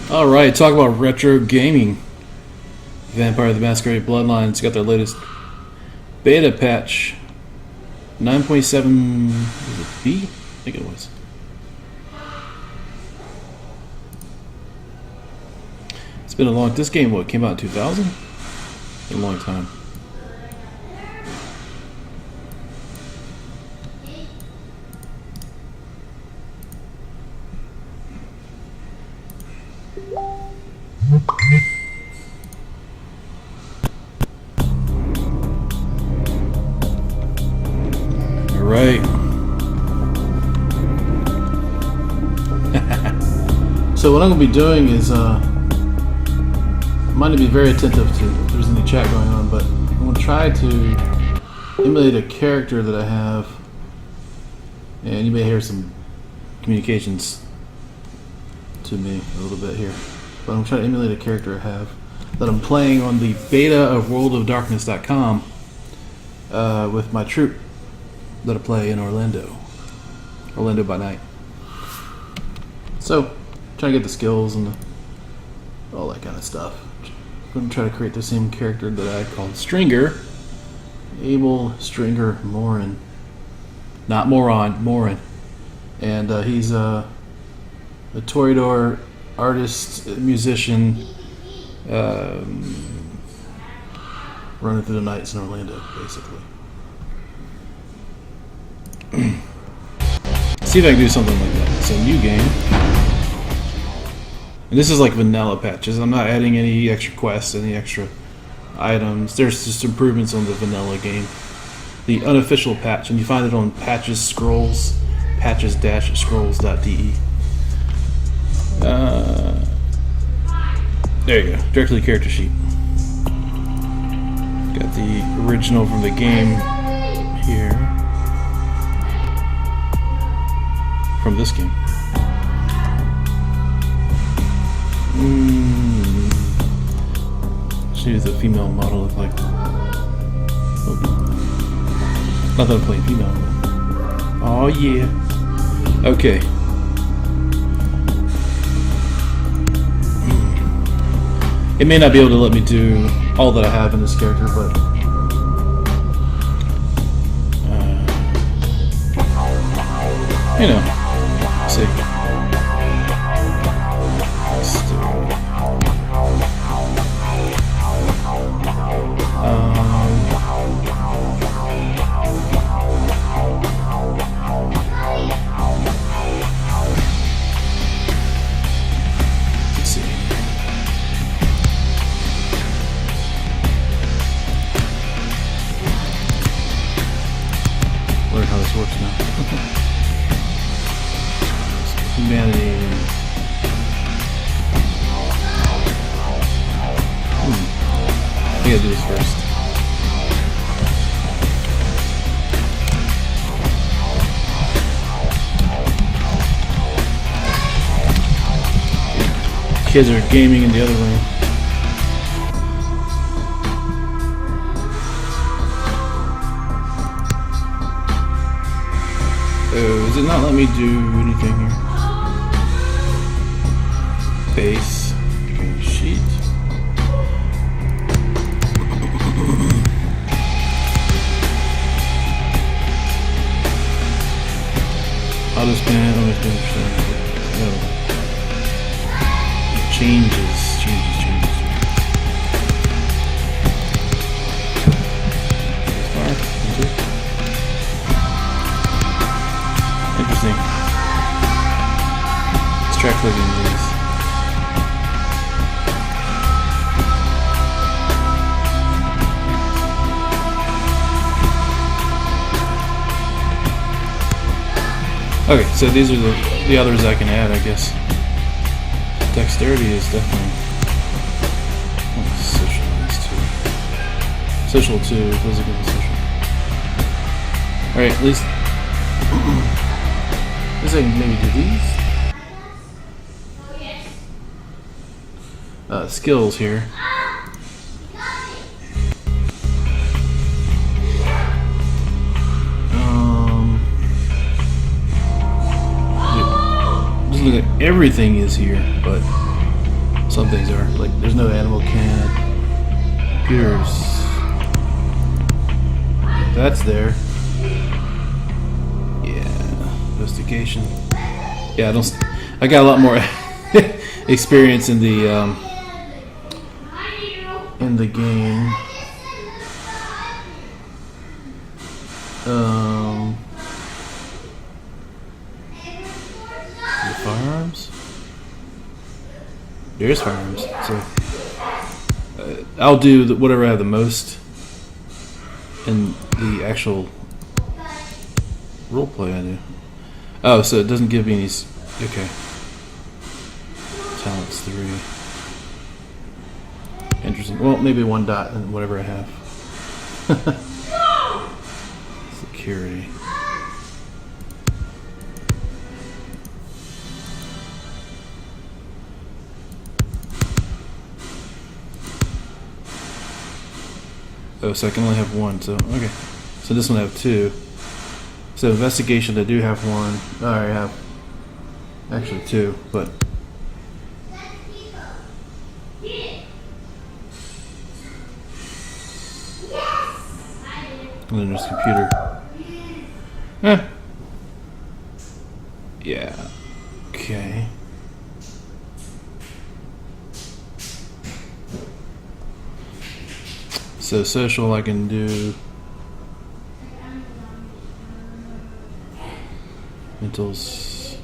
Alright, talk about retro gaming. Vampire the Masquerade Bloodlines got their latest beta patch. 9.7, was it B? I think it was. It's been a long, this game, what, came out in 2000? It's been a long time. Right. So what I'm going to be doing is I'm going to be very attentive to if there's any chat going on, but I'm going to try to emulate a character that I have, and you may hear some communications to me a little bit here, but I'm trying to emulate a character I have that I'm playing on the beta of worldofdarkness.com with my troupe that I play in Orlando by night. So, trying to get the skills and all that kind of stuff. I'm going to try to create the same character that I called Stringer, Abel Stringer Morin, not Moron, Morin, and he's a Toreador artist, musician, running through the nights in Orlando, basically. See if I can do something like that. It's a new game. And this is like vanilla patches. I'm not adding any extra quests, any extra items. There's just improvements on the vanilla game. The unofficial patch, and you find it on Patches Scrolls, patches-scrolls.de. There you go. Directly character sheet. Got the original from the game here. From this game. She is a female model look like. Oh. Not that I'm playing female. Oh yeah. Okay. It may not be able to let me do all that I have in this character, but you know. Let's see. Learn how this works now. Humanity. I gotta do this first. Kids are gaming in the other room. Oh, does it not let me do anything here? Base sheet. Auto span. No. Changes. Interesting. Let's try clicking these. Okay, so these are the others I can add, I guess. Dexterity is definitely social 2. Those are good social. Alright, at least I can maybe do these. Skills here. Everything is here, but some things are. Like, there's no animal can. Computers. That's there. Yeah. Investigation. Yeah, I got a lot more experience in the game. The firearms? There's firearms. So I'll do whatever I have the most in the actual roleplay I do. Oh, so it doesn't give me any. Okay. Talents 3. Interesting. Well, maybe 1 dot and whatever I have. Security. Oh, so I can only have 1. So okay. So this one I have 2. So investigation, I do have 1. Oh, I have actually 2, but. And then there's computer. Yeah. Okay. So social, I can do mentals.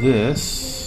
This.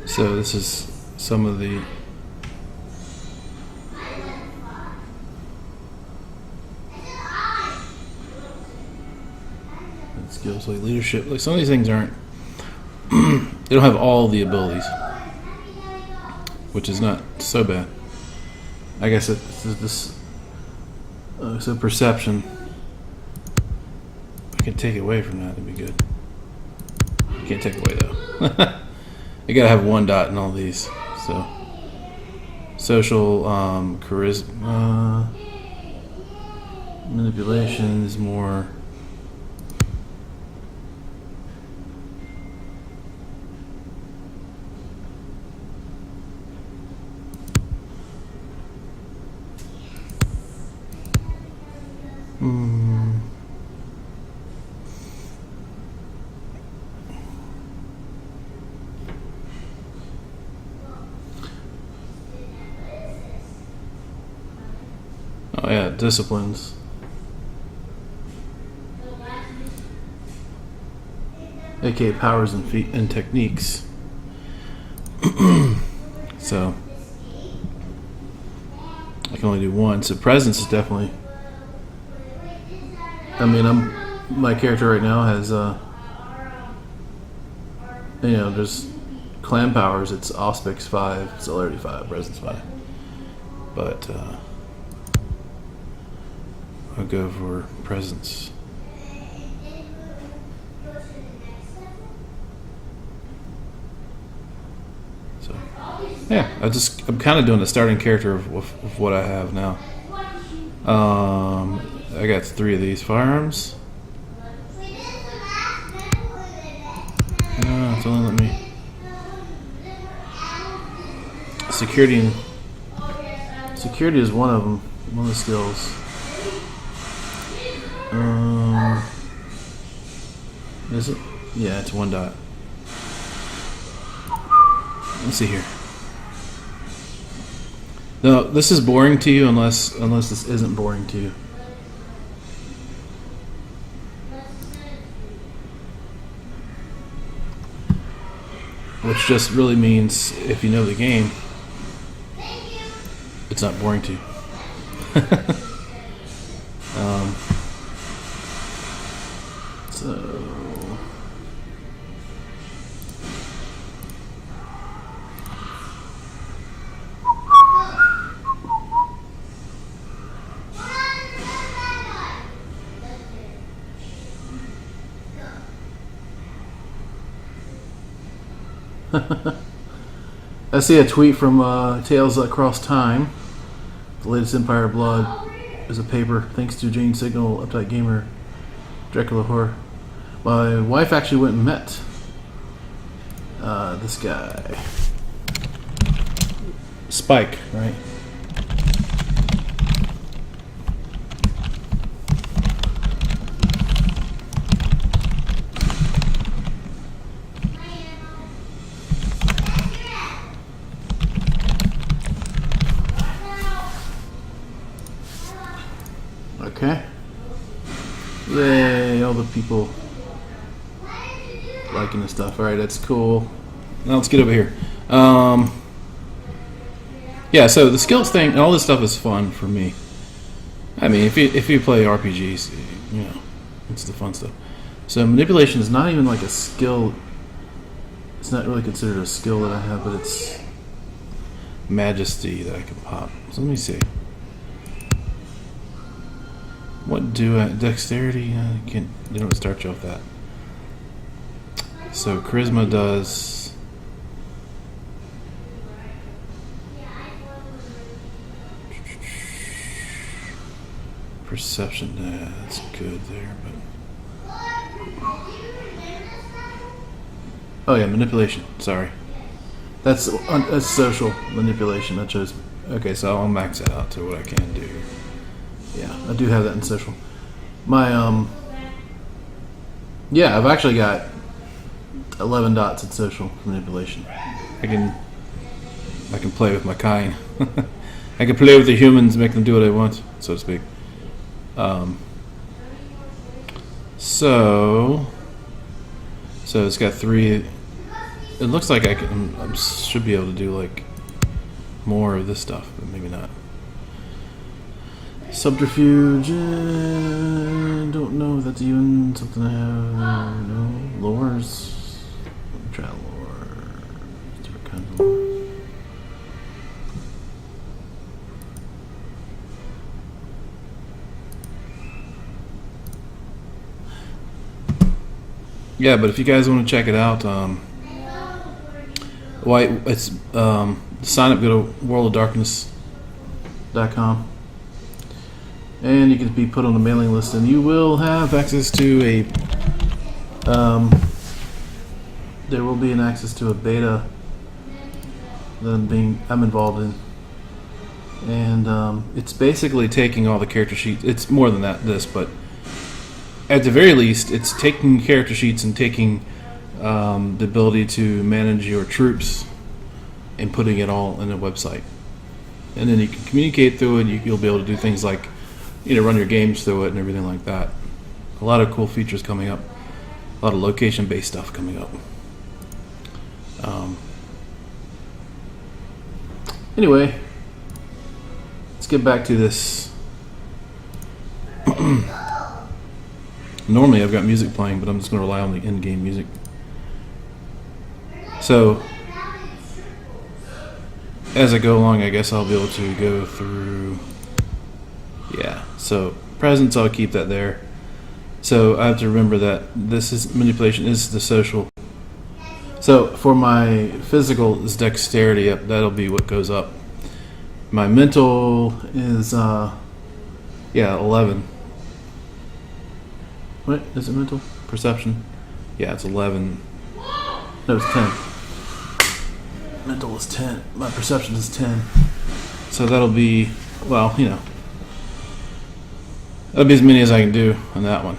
So this is some of the skills like leadership. Like some of these things aren't. They don't have all the abilities, which is not so bad. I guess it's this. So perception. If I can take away from that, that'd be good. You can't take away though. You gotta have 1 dot in all these. So social, charisma, manipulation is more. Oh yeah, disciplines. AKA powers and techniques. So I can only do 1. So presence is definitely. I mean, my character right now has there's clan powers. It's auspics 5, celerity 5, presence 5. But I'll go for presence. So yeah, I'm kind of doing the starting character of what I have now. I got 3 of these firearms. No, it's only let me. Security is one of them. One of the skills. Is it? Yeah, it's 1 dot. Let's see here. No, this is boring to you unless this isn't boring to you. Which just really means if you know the game, it's not boring to you. So I see a tweet from Tales Across Time. The latest Empire of Blood is a paper thanks to Jane Signal, Uptight Gamer, Dracula Horror. My wife actually went and met this guy. Spike, right? Okay. Yay, all the people liking this stuff. Alright, that's cool. Now let's get over here. Yeah, so the skills thing and all this stuff is fun for me. I mean, if you play RPGs, you know, it's the fun stuff. So manipulation is not even like a skill. It's not really considered a skill that I have, but it's majesty that I can pop. So let me see. What do I... Dexterity? They don't start you off that. So charisma does... Perception, that's good there, but... Oh yeah, manipulation, sorry. That's social manipulation, that shows... Okay, so I'll max that out to what I can do. Yeah, I do have that in social. My, yeah, I've actually got 11 dots in social manipulation. I can play with my kind. I can play with the humans, make them do what I want, so to speak. So it's got 3. It looks like I should be able to do like more of this stuff, but maybe not. Subterfuge, don't know if that's even something I have. No. Lores. Let me try lore. Different kinds of lore. Yeah, but if you guys want to check it out, it's sign up, go to worldofdarkness.com. And you can be put on the mailing list, and you will have access to a. There will be an access to a beta that I'm involved in, and it's basically taking all the character sheets. It's more than that, but at the very least, it's taking character sheets and taking the ability to manage your troops and putting it all in a website, and then you can communicate through it. You'll be able to do things like, run your games through it and everything like that. A lot of cool features coming up. A lot of location-based stuff coming up. Anyway, let's get back to this. Normally I've got music playing, but I'm just going to rely on the in-game music. So, as I go along, I guess I'll be able to go through... Yeah, so presence, I'll keep that there. So I have to remember that this is manipulation is the social. So for my physical is dexterity, that'll be what goes up. My mental is 11. What is it? Mental perception? Yeah, it's 11. No, it's 10. Mental is 10. My perception is 10. So that'll be, well, that'll be as many as I can do on that one.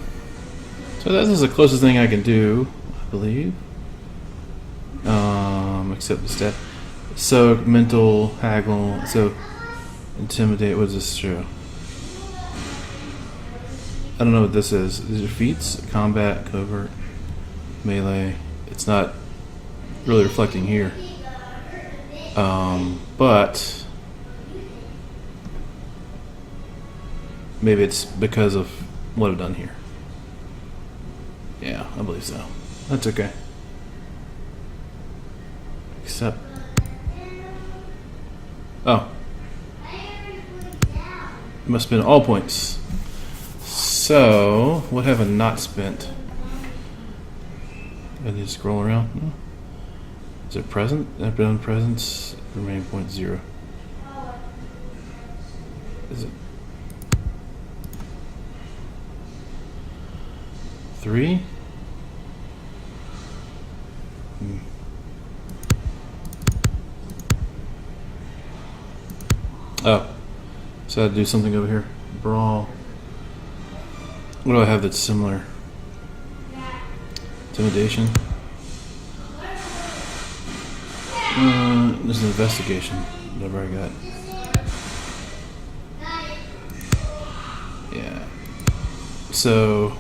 So that is the closest thing I can do, I believe. Except the stat. So mental haggle. So Intimidate. What does this show? I don't know what this is. These are feats. Combat, covert, melee. It's not really reflecting here. But maybe it's because of what I've done here. Yeah, I believe so. That's okay. Except... Oh. It must have been all points. So, what have I not spent? I need to scroll around. Is it present? I've been on presence. Remaining point 0. Is it 3? Oh, so I had to do something over here. Brawl. What do I have that's similar? Intimidation. There's an investigation. Whatever I got. Yeah. So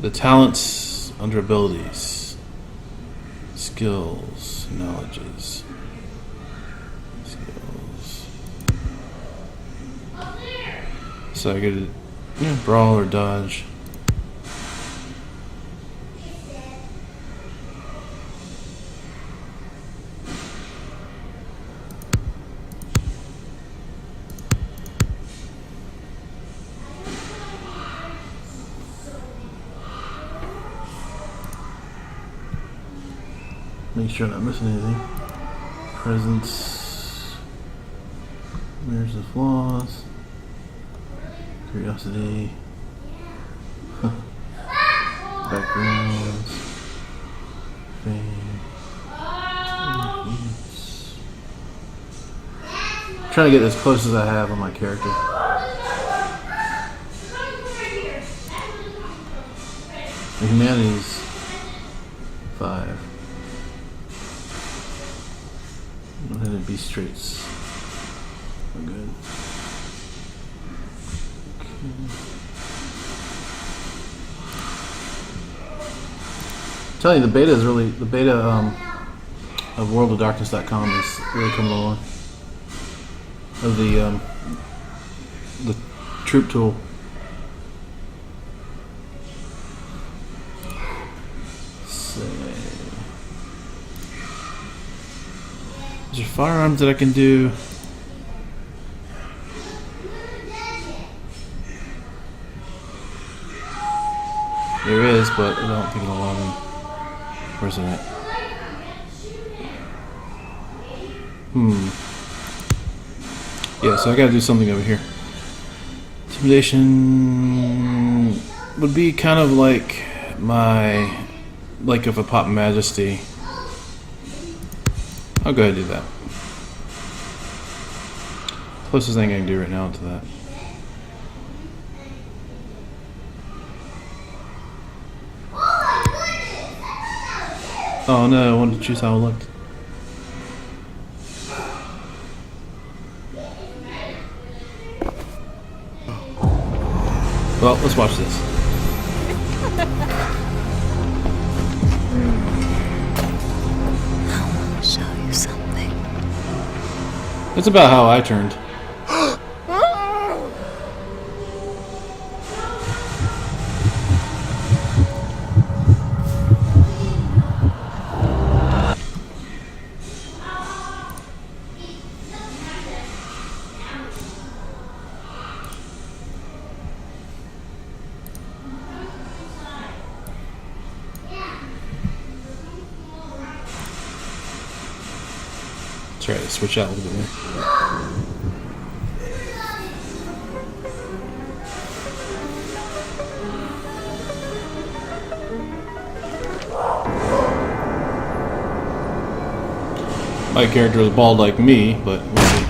the talents under abilities, skills, knowledges, skills. So I get to brawl or dodge. Make sure I'm not missing anything. Presence. Mirrors the flaws. Curiosity. Backgrounds. Fame. Trying to get as close as I have on my character. The humanities 5. Go ahead and be straights. We're good. Okay. I'm telling you, the beta of worldofdarkness.com is really coming along. Of the troop tool. Is there firearms that I can do? There is, but I don't think it'll allow me. Where's it at? Yeah, so I gotta do something over here. Intimidation would be kind of like if I pop Majesty. I'll go ahead and do that. Closest thing I can do right now to that. Oh no, I wanted to choose how it looked. Well, let's watch this. It's about how I turned. Try to switch out a little bit more. My character is bald like me, but we'll see.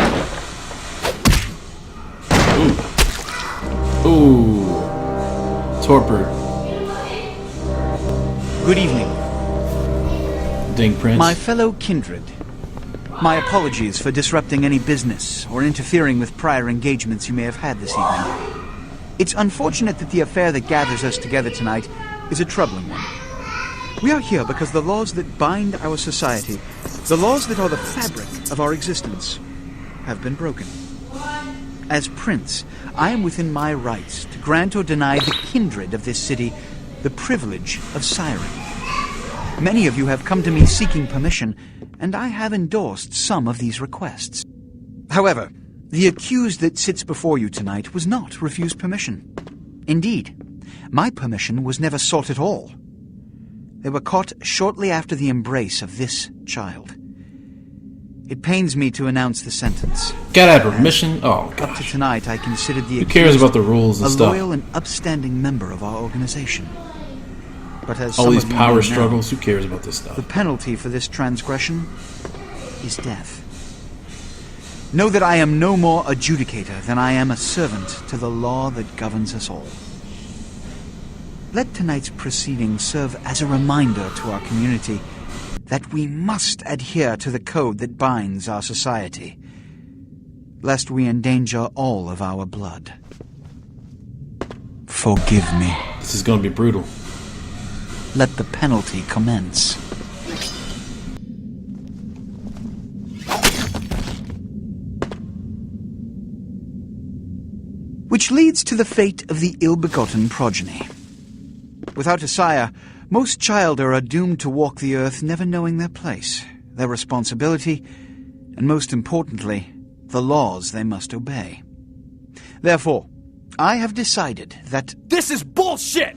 Ooh. Torpor. Good evening. Ding Prince. My fellow kindred. My apologies for disrupting any business or interfering with prior engagements you may have had this evening. It's unfortunate that the affair that gathers us together tonight is a troubling one. We are here because the laws that bind our society, the laws that are the fabric of our existence, have been broken. As Prince, I am within my rights to grant or deny the kindred of this city the privilege of siring. Many of you have come to me seeking permission, and I have endorsed some of these requests. However, the accused that sits before you tonight was not refused permission. Indeed, my permission was never sought at all. They were caught shortly after the embrace of this child. It pains me to announce the sentence. Gotta have permission? Oh, gosh. Up to tonight, I considered the accused who cares about the rules and a stuff? loyal and upstanding member of our organization. But as all these some of power you know struggles, now, who cares about this stuff? the penalty for this transgression is death. Know that I am no more adjudicator than I am a servant to the law that governs us all. Let tonight's proceedings serve as a reminder to our community that we must adhere to the code that binds our society, lest we endanger all of our blood. Forgive me. This is going to be brutal. Let the penalty commence. Which leads to the fate of the ill-begotten progeny. Without a sire, most childer are doomed to walk the earth never knowing their place, their responsibility, and most importantly, the laws they must obey. Therefore, I have decided that... This is bullshit!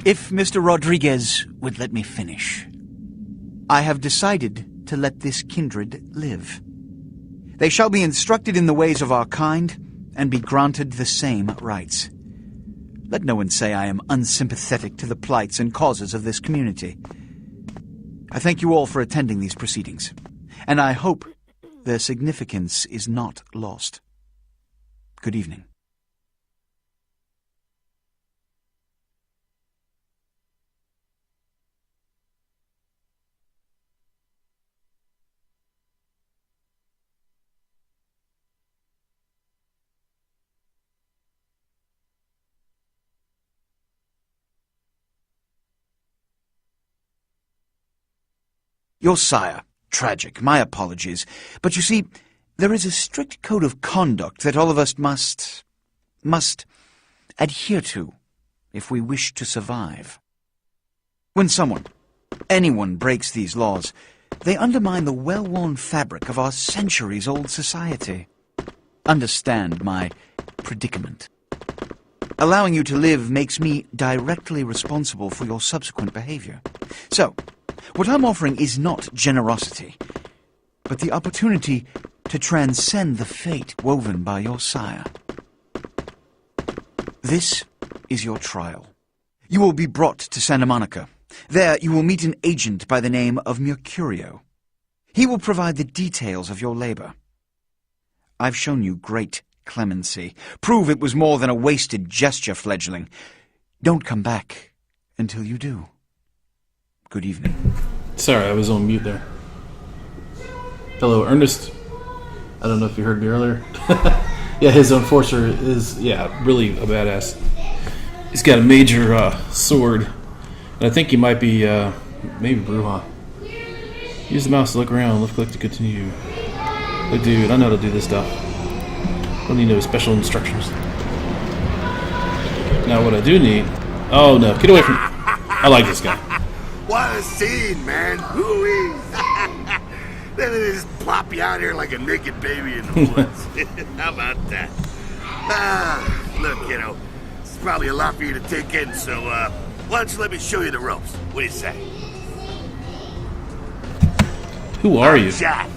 If Mr. Rodriguez would let me finish. I have decided to let this kindred live. They shall be instructed in the ways of our kind and be granted the same rights. Let no one say I am unsympathetic to the plights and causes of this community. I thank you all for attending these proceedings, and I hope their significance is not lost. Good evening. Your sire, tragic, my apologies. But you see, there is a strict code of conduct that all of us must adhere to if we wish to survive. When anyone breaks these laws, they undermine the well-worn fabric of our centuries-old society. Understand my predicament. Allowing you to live makes me directly responsible for your subsequent behavior. So, what I'm offering is not generosity, but the opportunity to transcend the fate woven by your sire. This is your trial. You will be brought to Santa Monica. There you will meet an agent by the name of Mercurio. He will provide the details of your labor. I've shown you great clemency. Prove it was more than a wasted gesture, fledgling. Don't come back until you do. Good evening. Sorry, I was on mute there. Hello, Ernest. I don't know if you heard me earlier. Yeah, his enforcer is, really a badass. He's got a major sword. And I think he might be, maybe Bruja. Use the mouse to look around. Left click to continue. Look, dude, I know how to do this stuff. Don't need no special instructions. Now, what I do need... Oh, no. Get away from me. I like this guy. What a scene, man. Hoo-wee. Then they just plop you out here like a naked baby in the woods. How about that? Look, it's probably a lot for you to take in, so, why don't you let me show you the ropes? What do you say? Who are you? Jack.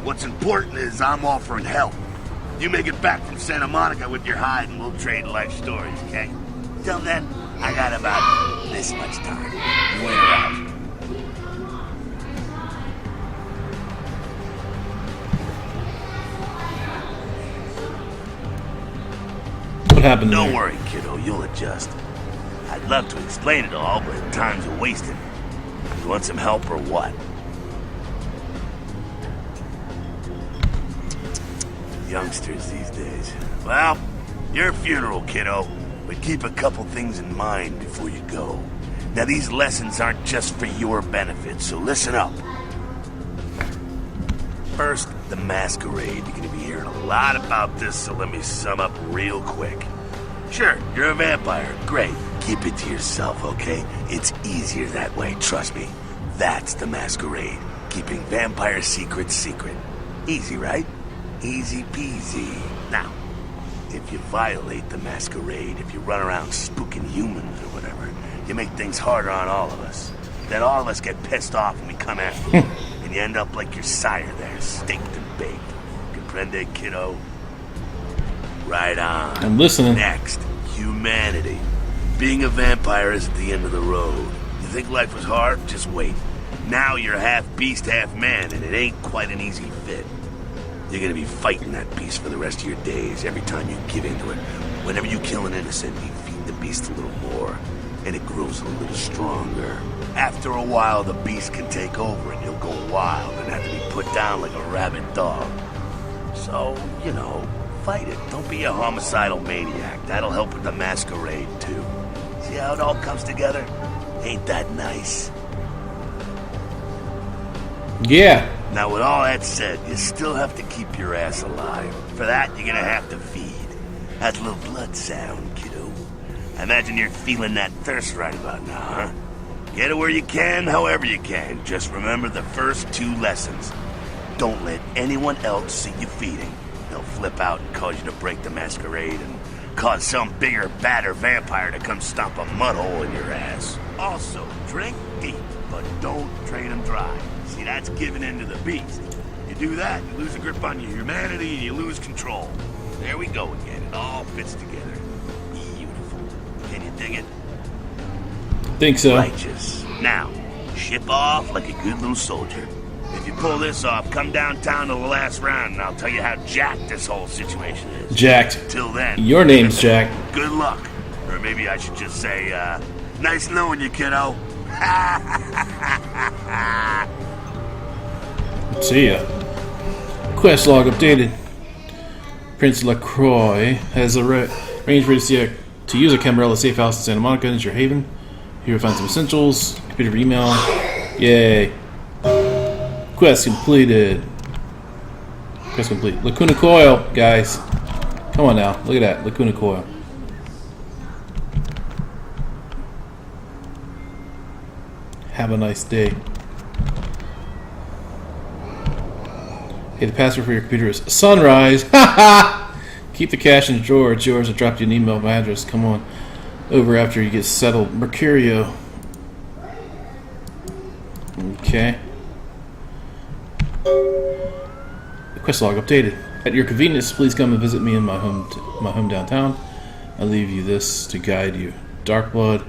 What's important is I'm offering help. You make it back from Santa Monica with your hide and we'll trade life stories, okay? Till then, I got about this much time. You wait around. happened Don't there? worry, kiddo. You'll adjust. I'd love to explain it all, but time's a wasting. You want some help or what? Youngsters these days. Well, your funeral, kiddo. But keep a couple things in mind before you go. Now, these lessons aren't just for your benefit, so listen up. First, the masquerade. You're gonna be hearing a lot about this, so let me sum up real quick. Sure, you're a vampire. Great. Keep it to yourself, okay? It's easier that way, trust me. That's the masquerade. Keeping vampire secrets secret. Easy, right? Easy peasy. Now, if you violate the masquerade, if you run around spooking humans or whatever, you make things harder on all of us. Then all of us get pissed off when we come after you. And you end up like your sire there, staked and baked. Comprende, kiddo? Right on. I'm listening. Next, humanity. Being a vampire isn't the end of the road. You think life was hard? Just wait. Now you're half beast, half man, and it ain't quite an easy fit. You're gonna be fighting that beast for the rest of your days. Every time you give into it, whenever you kill an innocent, you feed the beast a little more, and it grows a little stronger. After a while, the beast can take over, and you'll go wild and have to be put down like a rabid dog. So, you know, fight it. Don't be a homicidal maniac. That'll help with the masquerade, too. See how it all comes together? Ain't that nice? Yeah. Now, with all that said, you still have to keep your ass alive. For that, you're gonna have to feed. That's a little blood sound, kiddo. I imagine you're feeling that thirst right about now, huh? Get it where you can, however you can. Just remember the first 2 lessons. Don't let anyone else see you feeding. They'll flip out and cause you to break the masquerade and cause some bigger, badder vampire to come stomp a mud hole in your ass. Also, drink deep, but don't drain them dry. See, that's giving in to the beast. You do that, you lose a grip on your humanity and you lose control. There we go again. It all fits together. Beautiful. Can you dig it? Think so. Righteous. Now, ship off like a good little soldier. If you pull this off, come downtown to the last round and I'll tell you how jacked this whole situation is. Jacked. Till then. Your name's Jack. Good luck. Or maybe I should just say, nice knowing you, kiddo. See ya. Quest log updated. Prince LaCroix has arranged for you to use a Camarilla safe house in Santa Monica as your haven. Here you'll find some essentials, computer for email. Yay. Quest completed. Quest complete. Lacuna Coil, guys. Come on now. Look at that. Lacuna Coil. Have a nice day. Hey, the password for your computer is sunrise. Ha! Keep the cash in the drawer. It's yours. I dropped you an email with my address. Come on over after you get settled. Mercurio. Okay. Quest log updated. At your convenience, please come and visit me in my home downtown. I leave you this to guide you. Dark blood.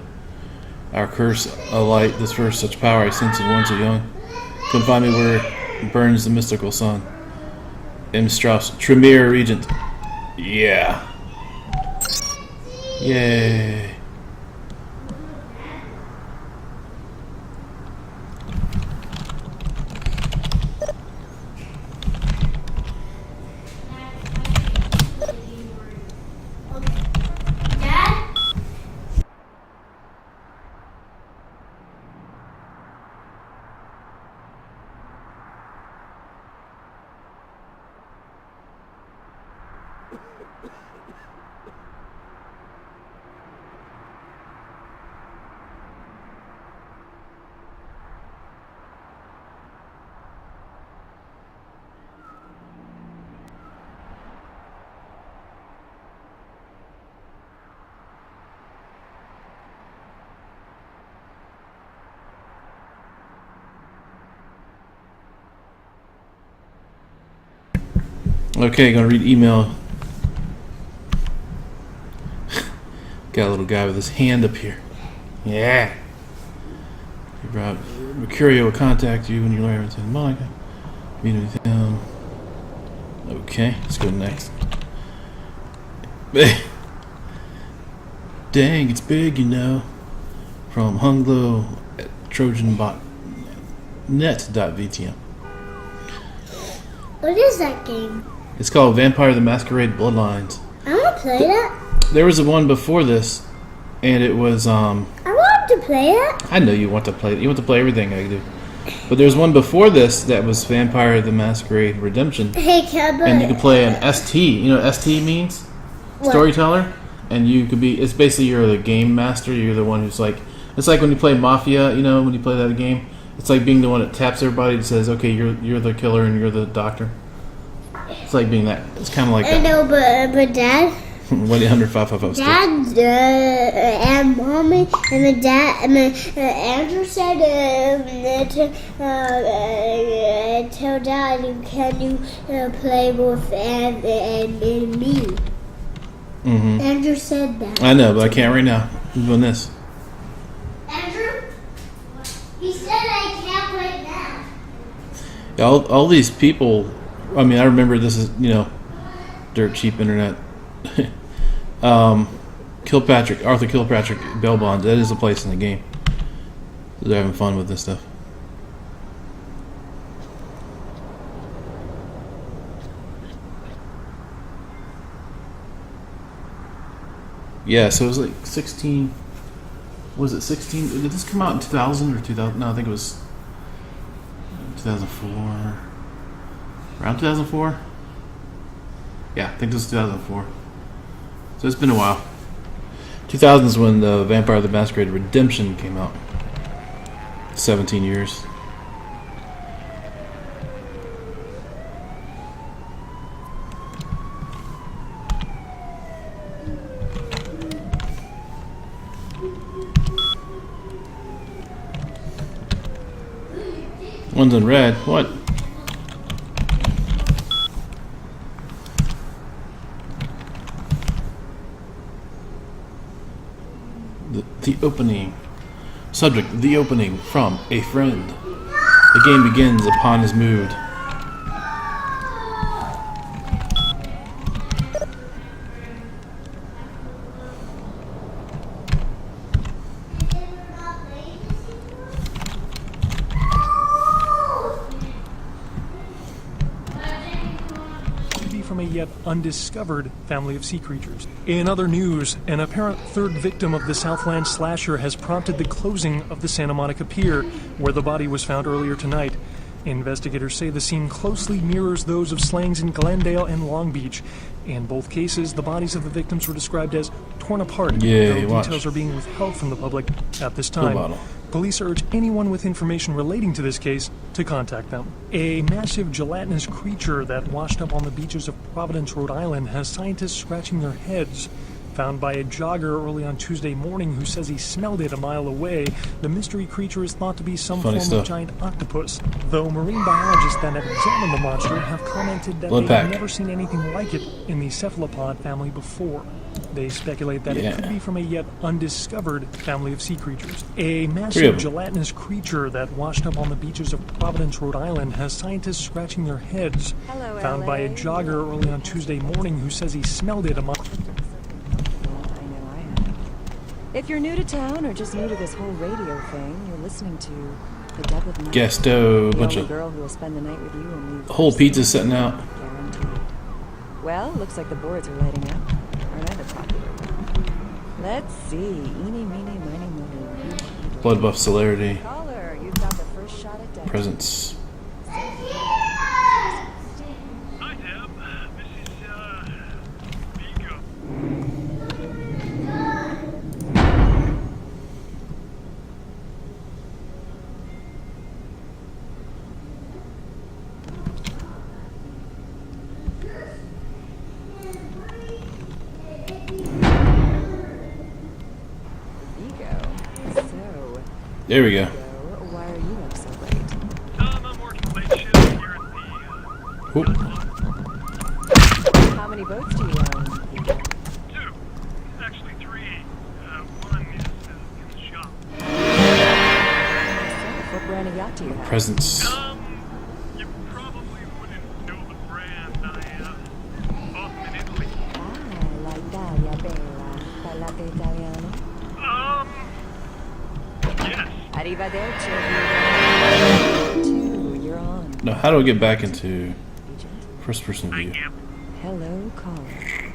Our curse, a light. This verse, such power I sense in one so young. Come find me where it burns the mystical sun. M. Strauss, Tremere Regent. Yeah. Yay. Okay, gonna read email. Got a little guy with his hand up here. Yeah. Mercurio will contact you when you learn everything. Monica. Meet with him. Okay, let's go next. Dang, it's big, you know. From Hunglo at TrojanBotNet.VTM. What is that game? It's called Vampire the Masquerade Bloodlines. I want to play that. There was a one before this, and it was I want to play it. I know you want to play it. You want to play everything I do. But there's one before this that was Vampire the Masquerade Redemption. Hey, Cowboy. And you can play an ST. You know what ST means? What? Storyteller. And you could be, it's basically you're the game master. You're the one who's like, it's like when you play Mafia, you know, when you play that game. It's like being the one that taps everybody and says, okay, you're the killer and you're the doctor. It's like being that. It's kind of like I that. know, but Dad. 1-800-555-STICK. Dad and Mommy and my dad and Andrew said tell Dad, can you play with and me? Mm-hmm. Andrew said that. I know, but I can't right now. I'm doing this. Andrew, he said I can't right now. Yeah, all these people. I mean, I remember this is, you know, dirt cheap internet. Arthur Kilpatrick bail bonds. That is a place in the game. So they're having fun with this stuff. Yeah, so it was like 16. Was it 16? Did this come out in 2000 or 2000? No, I think it was 2004. Around 2004? Yeah, I think this was 2004. So it's been a while. 2000 is when the Vampire the Masquerade Redemption came out. 17 years. One's in red. What? The opening. Subject, the opening from a friend. The game begins upon his mood. From a yet undiscovered family of sea creatures. In other news, an apparent third victim of the Southland slasher has prompted the closing of the Santa Monica Pier, where the body was found earlier tonight. Investigators say the scene closely mirrors those of slayings in Glendale and Long Beach. In both cases, the bodies of the victims were described as torn apart, though details are being withheld from the public at this time. Police urge anyone with information relating to this case to contact them. A massive gelatinous creature that washed up on the beaches of Providence, Rhode Island, has scientists scratching their heads. Found by a jogger early on Tuesday morning who says he smelled it a mile away, the mystery creature is thought to be some form of giant octopus, though marine biologists that have examined the monster have commented that they've never seen anything like it in the cephalopod family before. They speculate that it could be from a yet undiscovered family of sea creatures. A massive gelatinous creature that washed up on the beaches of Providence, Rhode Island, has scientists scratching their heads. Found by a jogger early on Tuesday morning who says he smelled it a mile. If you're new to town or just new to this whole radio thing, you're listening to The Dead with Night. Guesto, bunch of girl who will spend the night with you and leave whole pizza sitting out. Guaranteed. Well, looks like the boards are lighting up. Aren't I the popular one? Let's see. Eeny, meeny, miny, moe. Blood buff celerity. Caller, you've got the first shot at death. Presence. Hi, Deb. This is, Vigo. There we go. Why are you up so late? I'm working late shift here at the... How many boats do you own? 2. Actually 3. One is in the shop. What brand of yacht do you have? Presence. You probably wouldn't know the brand. I bought them in Italy. La Italia Bella, Palate Italiano. Arrivederci. 2, you're on. No, how do I get back into Agent. first-person view? Yep. Hello, caller.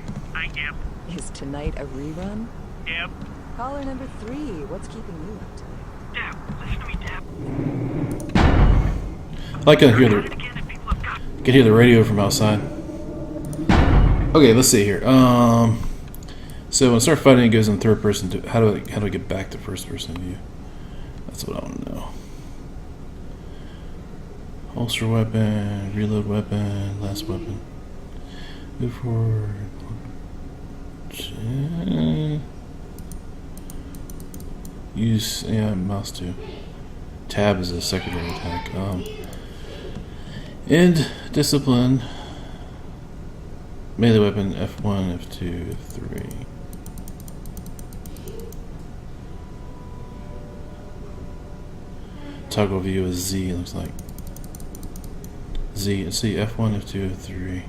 Yep. Is tonight a rerun? Yep. Caller number 3, what's keeping you up tonight? Dab, listen to me, Dab. I can hear Try it the again if people have got. can hear the radio from outside. Okay, let's see here. So when I start fighting, it goes in third person. How do I get back to first person view? That's what I want to know. Holster weapon, reload weapon, last weapon. Move forward. Use mouse too. Tab is a secondary attack. End discipline. Melee weapon F1, F2, F3. Toggle view is Z, it looks like. Z, let's see, F1, F2, F3.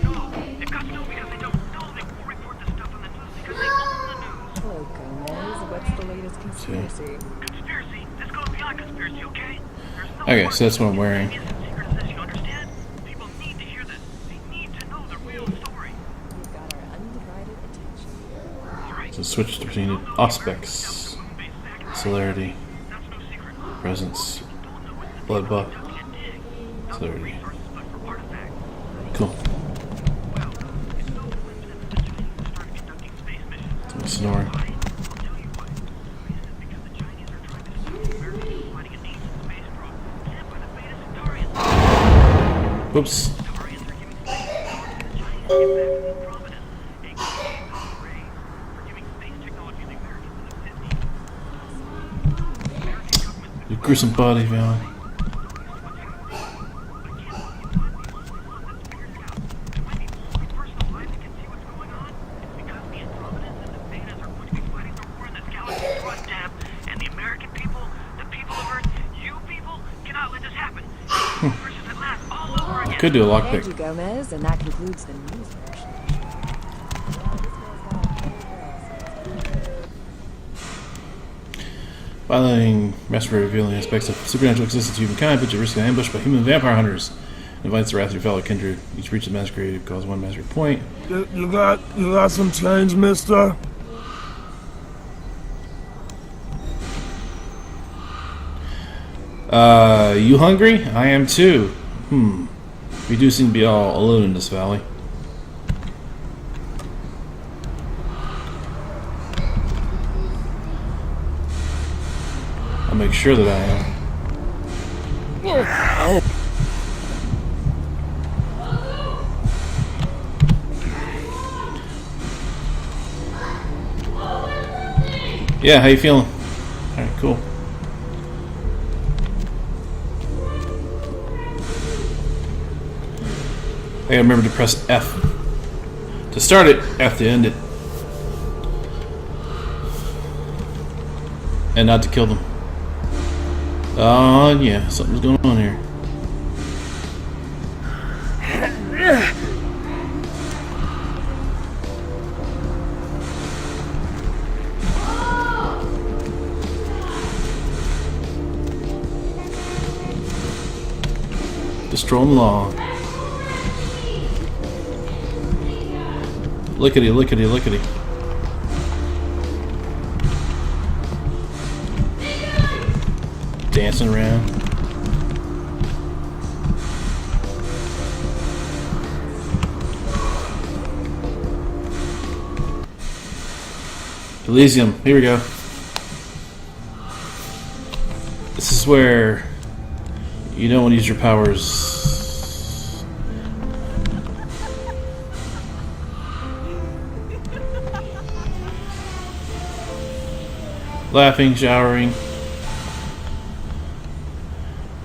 No, they've got to know because they don't know. They won't report the stuff on the news because they own the news. Hello, Gomez. What's the latest conspiracy? Conspiracy? This goes beyond conspiracy, okay? There's no Okay, word so that's what I'm wearing. is as secret as this, you understand? People need to hear this. They need to know the real story. You've got our undivided attention. Alright. So switch between aspects, celerity, That's no secret. presence, blood buff, celerity. Cool. Well, it's no coincidence that the Chinese started conducting space missions. So I'm snoring. I'll tell you why. The reason is because the Chinese are trying to stop the Americans from finding an ancient space probe sent by the Beta Centaurians. Whoops. Centaurians are giving space technology to the Chinese to get back to the Providence, aka Power Rays, for giving space technology to the Americans in the 50s. The American government's Your gruesome body, Val. Could do a Thank you, lockpick. Gomez, and that concludes the news portion. Violating master revealing aspects of supernatural existence to humankind, puts you at risk of ambush by human vampire hunters. Invites the wrath of your fellow kindred. Each breach of the masquerade causes 1 mastery point. You got some change, mister? You hungry? I am too. We do seem to be all alone in this valley. I'll make sure that I am. Yeah, how you feeling? Alright, cool. I gotta remember to press F to start it, F to end it. And not to kill them. Yeah, something's going on here. Destroy them long. Lickety, lickety, lickety. Dancing around. Elysium, here we go. This is where you don't want to use your powers. Laughing, showering.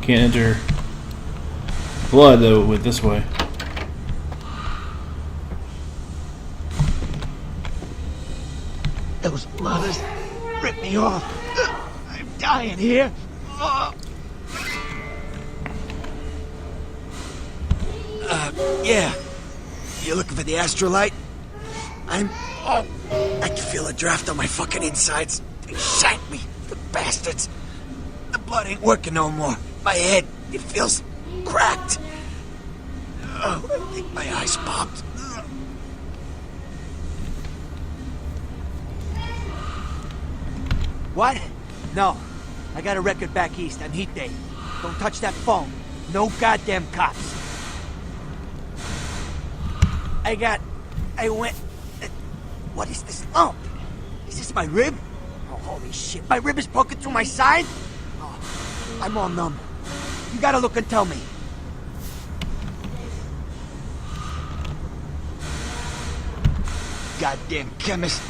Can't enter blood though with this way. Those mothers ripped me off. I'm dying here. Yeah. You looking for the astrolite? Oh, I can feel a draft on my fucking insides. They shanked me, the bastards. The blood ain't working no more. My head, it feels cracked. Oh, I think my eyes popped. What? No. I got a record back east on Heat Day. Don't touch that phone. No goddamn cops. What is this lump? Is this my rib? Oh, holy shit. My rib is poking through my side? Oh, I'm all numb. You gotta look and tell me. Goddamn chemist.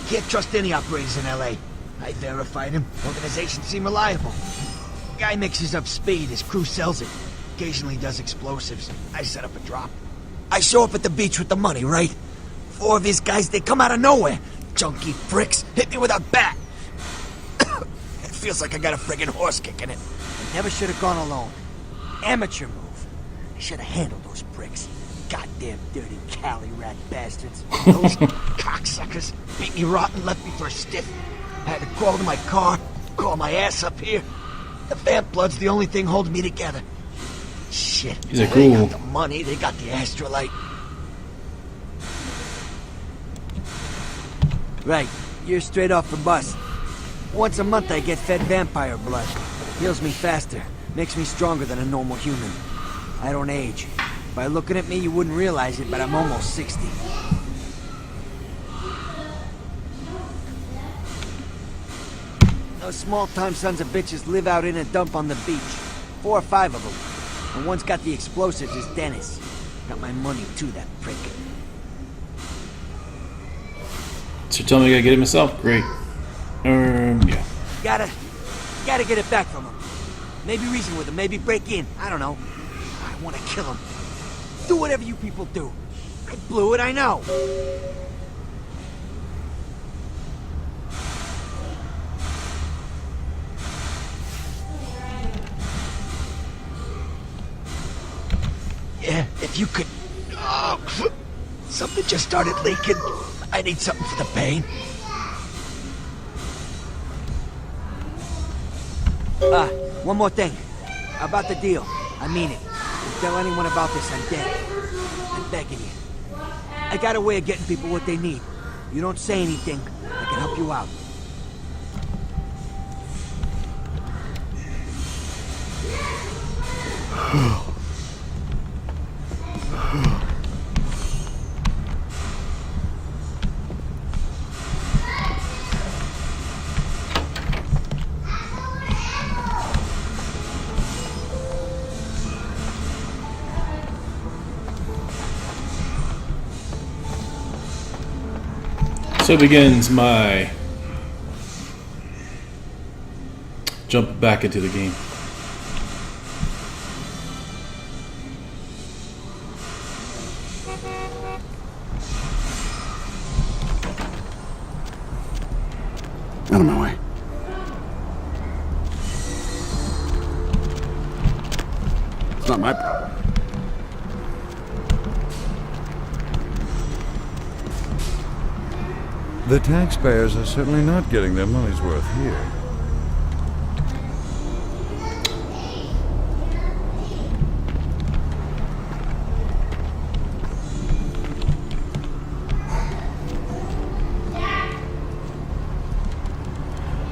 Can't trust any operators in LA. I verified him. Organization seem reliable. Guy mixes up speed, his crew sells it. Occasionally does explosives. I set up a drop. I show up at the beach with the money, right? 4 of his guys, they come out of nowhere. Junky pricks hit me with a bat. It feels like I got a friggin' horse kicking it. Never should have gone alone. Amateur move. I should have handled those pricks. Goddamn dirty Cali rat bastards. Those cocksuckers beat me rotten, left me for a stiff. I had to crawl to my car, crawl my ass up here. The vamp blood's the only thing holding me together. Shit. These are They cool. got the money, they got the astrolite. Right. You're straight off the bus. Once a month I get fed vampire blood. Heals me faster. Makes me stronger than a normal human. I don't age. By looking at me, you wouldn't realize it, but I'm almost 60. Those small-time sons of bitches live out in a dump on the beach. 4 or 5 of them. And one's got the explosives is Dennis. Got my money too, that prick. So tell me I gotta get it myself? Great. Yeah. Gotta get it back from him. Maybe reason with him, maybe break in. I don't know. I want to kill him. Do whatever you people do. I blew it, I know. Yeah, if you could... Oh, something just started leaking. I need something for the pain. One more thing. About the deal. I mean it. Don't tell anyone about this, I'm dead. I'm begging you. I got a way of getting people what they need. You don't say anything, I can help you out. So begins my jump back into the game. Out of my way. It's not my problem. The taxpayers are certainly not getting their money's worth here.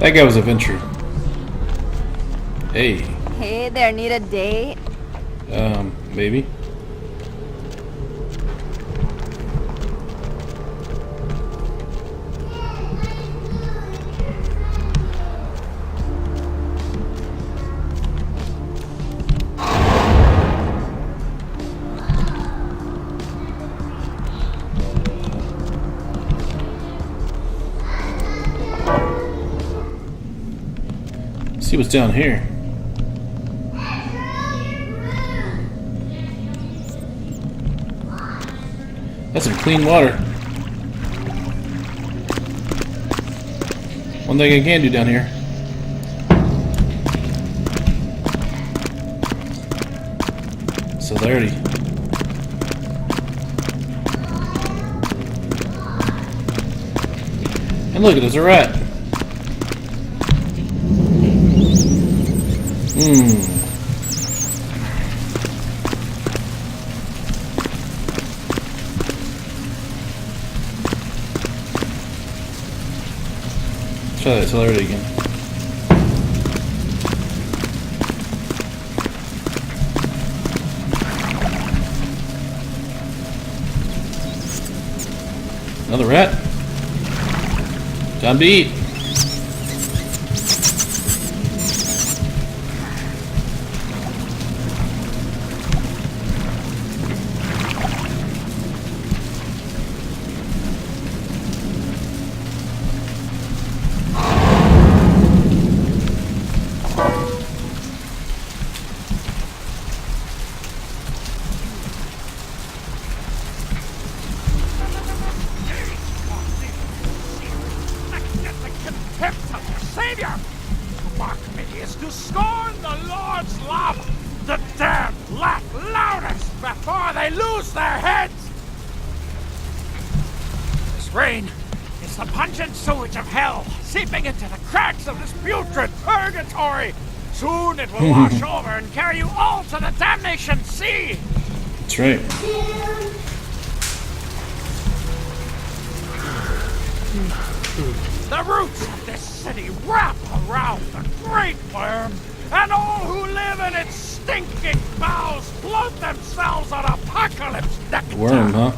That guy was a venture. Hey. Hey there, need a date? Maybe. See what's down here. That's some clean water. One thing I can do down here. Celerity. And look, there's a rat. Try that accelerator again. Another rat. Time to eat. Savior! To mock me is to scorn the Lord's love. The damned laugh loudest before they lose their heads. This rain is the pungent sewage of hell seeping into the cracks of this putrid purgatory. Soon it will wash over and carry you all to the damnation sea. That's right. The roots of this city wrap around the great worm, and all who live in its stinking bowels float themselves on apocalypse nectar. Worm, huh?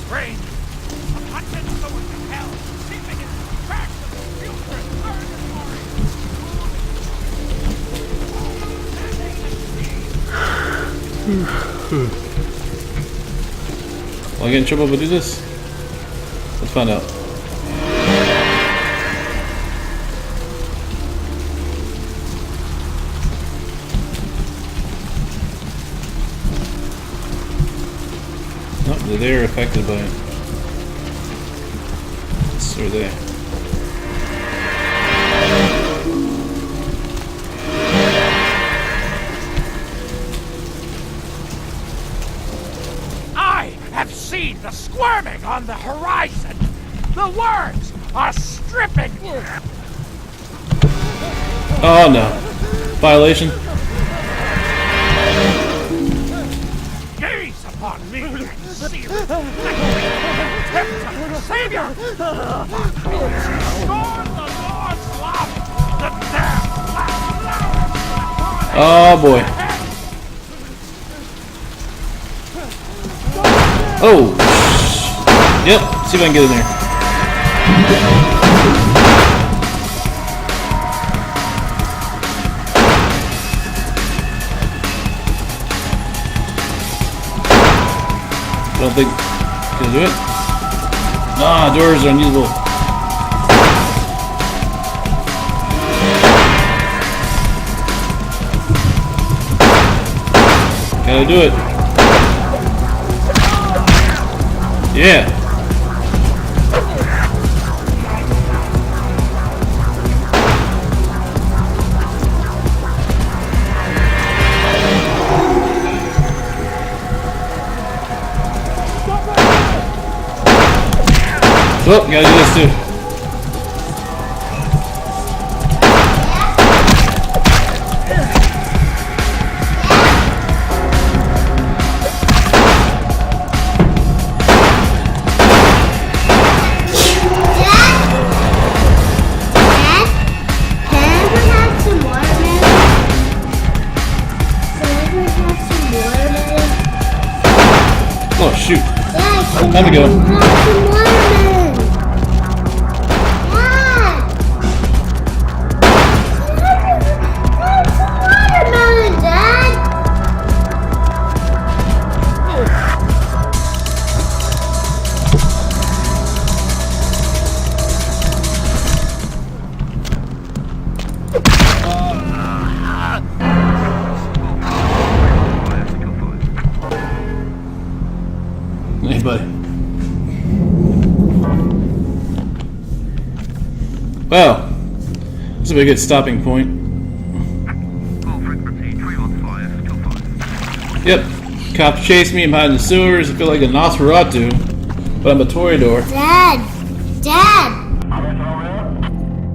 Rain, a pungent sewage of hell, seeping into the cracks of the putrid purgatory. Will I get in trouble if I do this? Let's find out. Nope, they're affected by it. So are they. See the squirming on the horizon. The worms are stripping. Oh no. Violation. Gaze upon me and see the Savior. Scorn the Lord's love. The damned laugh loudest. Oh boy. Oh! Yep, see if I can get in there. Don't think. Can I do it? Ah, doors are unusable. Gotta do it. Yeah. Oh, gotta do this too. Oh shoot. Time to go. Hey, buddy. Well, this will be a good stopping point. Yep. Cops chase me. I'm hiding in the sewers. I feel like a Nosferatu, but I'm a Toreador. Dad! Dad!